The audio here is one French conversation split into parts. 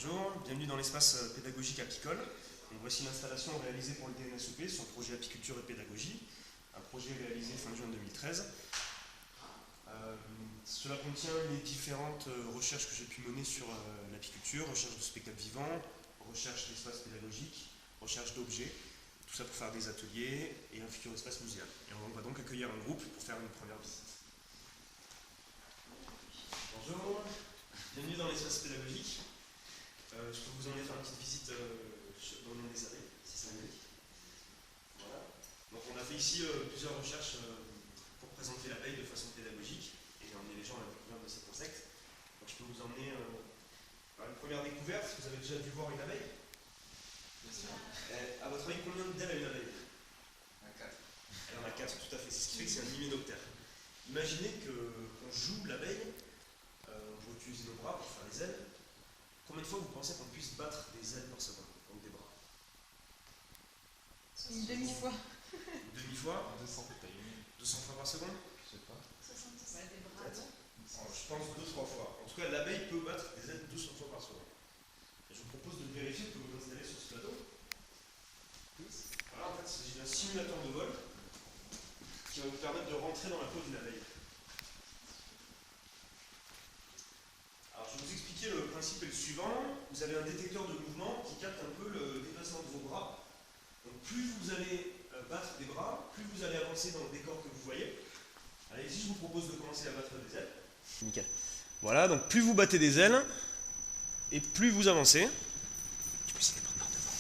Bonjour, bienvenue dans l'espace pédagogique apicole. Donc, voici l'installation réalisée pour le DNSEP sur le projet Apiculture et Pédagogie, un projet réalisé fin juin 2013. Cela contient les différentes recherches que j'ai pu mener sur l'apiculture, recherche de spectacles vivants, recherche d'espace pédagogique, recherche d'objets, tout ça pour faire des ateliers et un futur espace muséal. Et on va donc accueillir un groupe pour faire une première visite. Bonjour, bienvenue dans l'espace pédagogique. Je peux vous emmener faire une petite visite dans le monde des abeilles, si ça vous dit. Voilà. Donc on a fait ici plusieurs recherches pour présenter l'abeille de façon pédagogique et emmener les gens à la découverte de cet insecte. Donc je peux vous emmener par une première découverte. Vous avez déjà dû voir une abeille? Bien sûr. À votre avis, combien d'ailes a une abeille? 4. Elle en a 4, tout à fait. C'est ce qui fait que c'est un hyménoptère. Imaginez qu'on joue l'abeille, on peut utiliser nos bras pour faire les ailes. Combien de fois vous pensez qu'on puisse battre des ailes par seconde, donc des bras? Une demi-fois. Une demi-fois? 200 peut-être. 200 fois par seconde? Je sais pas. 60. Des bras. Je pense 2-3 fois. En tout cas, l'abeille peut battre des ailes 200 fois par seconde. Et je vous propose de le vérifier, que vous vous installez sur ce plateau. Voilà, en fait, il s'agit d'un simulateur de vol qui va vous permettre de rentrer dans la peau d'une abeille. Alors, je vais vous expliquer le principe est le suivant. Vous avez un détecteur de mouvement qui capte un peu le déplacement de vos bras. Donc, plus vous allez battre des bras, plus vous allez avancer dans le décor que vous voyez. Allez, ici, je vous propose de commencer à battre des ailes. Nickel. Voilà, donc plus vous battez des ailes, et plus vous avancez. Tu peux essayer de prendre par devant.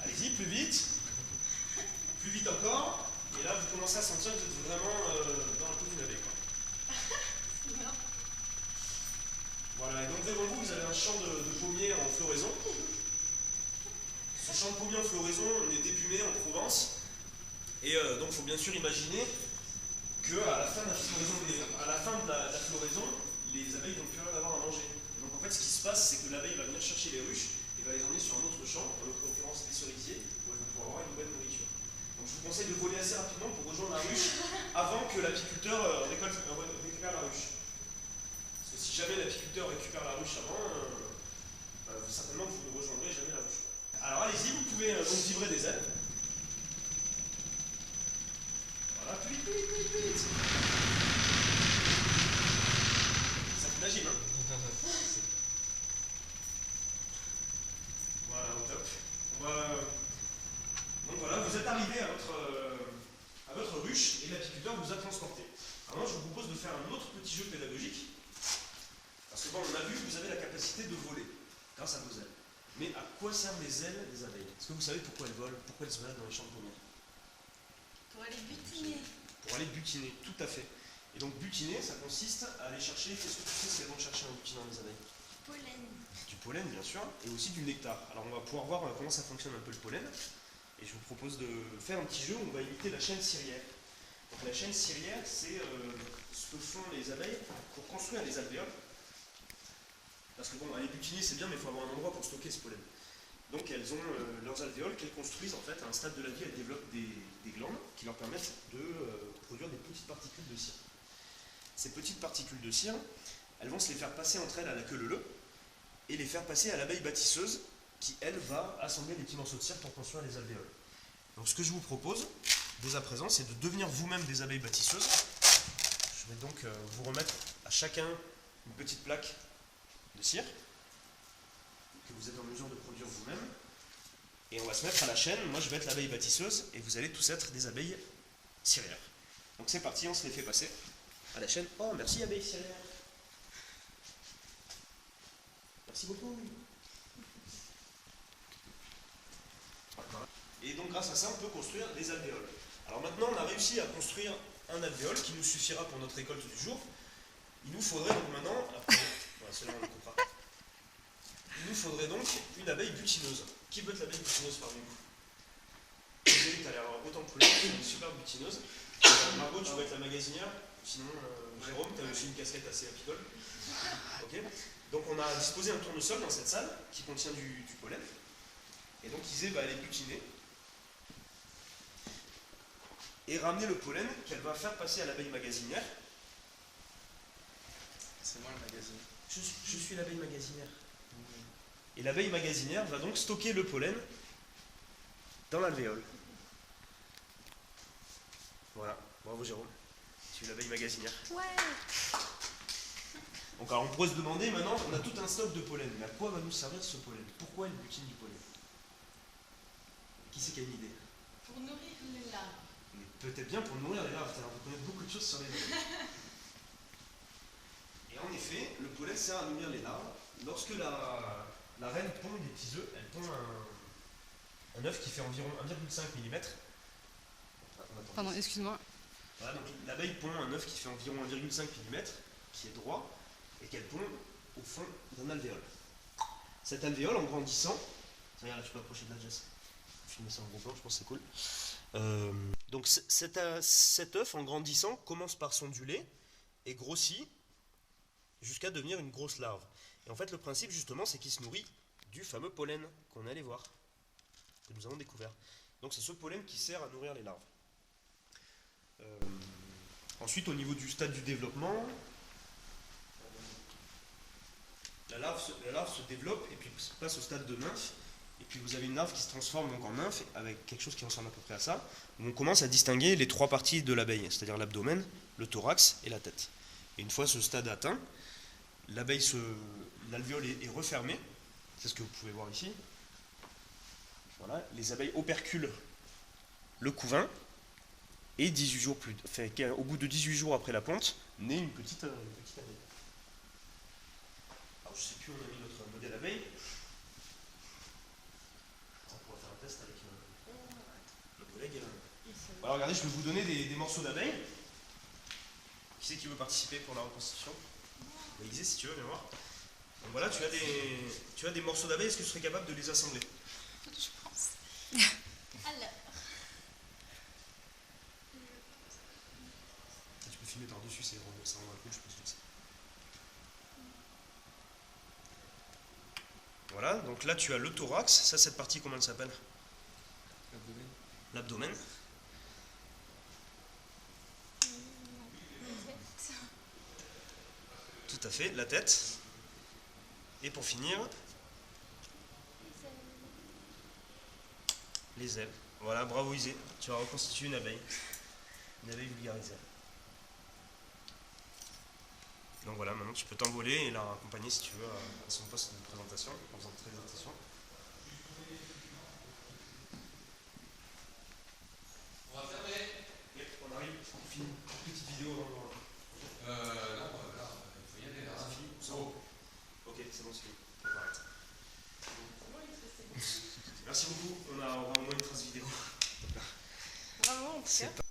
Allez-y, plus vite. Plus vite encore. Et là, vous commencez à sentir que vous êtes vraiment dans la peau d'une abeille. Voilà, et donc devant vous, vous avez un champ de pommiers en floraison. Ce champ de pommiers en floraison, on est dépumé en Provence. Et donc, il faut bien sûr imaginer qu'à la fin de la floraison, les abeilles n'ont plus rien à avoir à manger. Donc en fait, ce qui se passe, c'est que l'abeille va venir chercher les ruches et va les emmener sur un autre champ, en l'occurrence les cerisiers, où elles vont pouvoir avoir une nouvelle nourriture. Donc je vous conseille de voler assez rapidement pour rejoindre la ruche avant que l'apiculteur récupère la ruche. Parce que si jamais l'apiculteur récupère la ruche avant, certainement vous ne rejoindrez jamais la ruche. Alors allez-y, vous pouvez donc vibrer des ailes. Voilà, plus vite, plus vite, plus vite, plus vite. Ça fait d'agile, hein. Voilà, au top. Donc voilà, vous êtes arrivé à votre ruche et l'apiculteur vous a transporté. Alors moi, je vous propose de faire un autre petit jeu pédagogique. Parce que bon, on a vu que vous avez la capacité de voler grâce à vos ailes. Mais à quoi servent les ailes des abeilles? Est-ce que vous savez pourquoi elles volent? Pourquoi elles se baladent dans les champs de pommiers? Pour aller butiner. Pour aller butiner, tout à fait. Et donc butiner, ça consiste à aller chercher, qu'est-ce que tu sais ce qu'elles vont chercher en butinant les abeilles? Pollen. Du pollen, bien sûr, et aussi du nectar. Alors on va pouvoir voir comment ça fonctionne un peu le pollen. Et je vous propose de faire un petit jeu où on va imiter la chaîne ciliaire. Donc la chaîne ciliaire, c'est ce que font les abeilles pour construire les alvéoles. Parce que bon, aller butiner c'est bien, mais il faut avoir un endroit pour stocker ce pollen. Donc elles ont leurs alvéoles qu'elles construisent en fait à un stade de la vie, elles développent des glandes qui leur permettent de produire des petites particules de cire. Ces petites particules de cire, elles vont se les faire passer entre elles à la queue leu-leu et les faire passer à l'abeille bâtisseuse qui, elle, va assembler des petits morceaux de cire pour construire les alvéoles. Donc ce que je vous propose, dès à présent, c'est de devenir vous-même des abeilles bâtisseuses. Je vais donc vous remettre à chacun une petite plaque de cire que vous êtes en mesure de produire vous-même. Et on va se mettre à la chaîne. Moi, je vais être l'abeille bâtisseuse et vous allez tous être des abeilles cirières. Donc c'est parti, on se les fait passer à la chaîne. Oh, merci abeille cirière. Merci beaucoup. Et donc grâce à ça, on peut construire des alvéoles. Alors maintenant, on a réussi à construire un alvéole qui nous suffira pour notre récolte du jour. Il nous faudrait donc maintenant, voilà, cela on le coupera. Il nous faudrait donc une abeille butineuse. Qui veut être l'abeille butineuse parmi vous? Tu as l'air autant que tu es une super butineuse. Margot, tu vas être la magasinière. Sinon, Jérôme, tu as aussi une casquette assez apicole. Ok. Donc on a disposé un tournesol dans cette salle qui contient du pollen. Et donc Isée va aller butiner et ramener le pollen qu'elle va faire passer à l'abeille magasinière. C'est moi le magazine. Je suis l'abeille magasinière. Et l'abeille magasinière va donc stocker le pollen dans l'alvéole. Voilà, bravo Jérôme. Tu es l'abeille magasinière. Ouais. Donc alors on pourrait se demander maintenant, on a tout un stock de pollen, mais à quoi va nous servir ce pollen? Pourquoi elle butine du pollen? Qui c'est qui a une idée? Pour nourrir les larves. Mais peut-être bien pour nourrir les larves, tu as l'air de connaître beaucoup de choses sur les larves. Et en effet, le pollen sert à nourrir les larves. Lorsque la reine pond des petits œufs, elle pond un œuf qui fait environ 1,5 mm. Pardon, excuse-moi. Voilà, donc l'abeille pond un œuf qui fait environ 1,5 mm, qui est droit, et qu'elle pond au fond d'un alvéole. Cet alvéole, en grandissant, regarde là, tu peux approcher de la Jess. Filmer ça en gros plan, je pense que c'est cool. Donc cet œuf, en grandissant, commence par s'onduler et grossit jusqu'à devenir une grosse larve. Et en fait, le principe, justement, c'est qu'il se nourrit du fameux pollen qu'on allait voir, que nous avons découvert. Donc c'est ce pollen qui sert à nourrir les larves. Ensuite, au niveau du stade du développement, la larve se développe et puis passe au stade de nymphe. Et puis vous avez une larve qui se transforme donc en nymphe avec quelque chose qui ressemble à peu près à ça. Où on commence à distinguer les trois parties de l'abeille, c'est-à-dire l'abdomen, le thorax et la tête. Et une fois ce stade atteint, l'alvéole est refermé. C'est ce que vous pouvez voir ici. Voilà, les abeilles operculent le couvain. Et 18 jours au bout de 18 jours après la ponte, naît une petite abeille. Alors je ne sais plus où on a mis notre modèle abeille. On pourra faire un test avec nos collègues. Alors regardez, je vais vous donner des morceaux d'abeilles. Qui c'est qui veut participer pour la reconstitution? Égizé, si tu veux, viens voir. Donc voilà, tu as des morceaux d'abeilles, est-ce que tu serais capable de les assembler? Je pense. Alors. Tu peux filmer par-dessus, ça rendra cool, je pense que ça. Voilà, donc là tu as le thorax, ça cette partie comment elle s'appelle? L'abdomen. Tout à fait, la tête. Et pour finir, les ailes. Voilà, bravo Isée, tu as reconstitué une abeille vulgarisée. Donc voilà, maintenant tu peux t'envoler et la accompagner si tu veux à son poste de présentation, en faisant de présentation. On va fermer. Yep, on arrive, on finit une petite vidéo avant de... Non, là, il faut y aller là. C'est fini, c'est bon. Ok, c'est bon, c'est fini. On arrête. Merci beaucoup, on aura au moins une trace vidéo. Bravo en tout cas.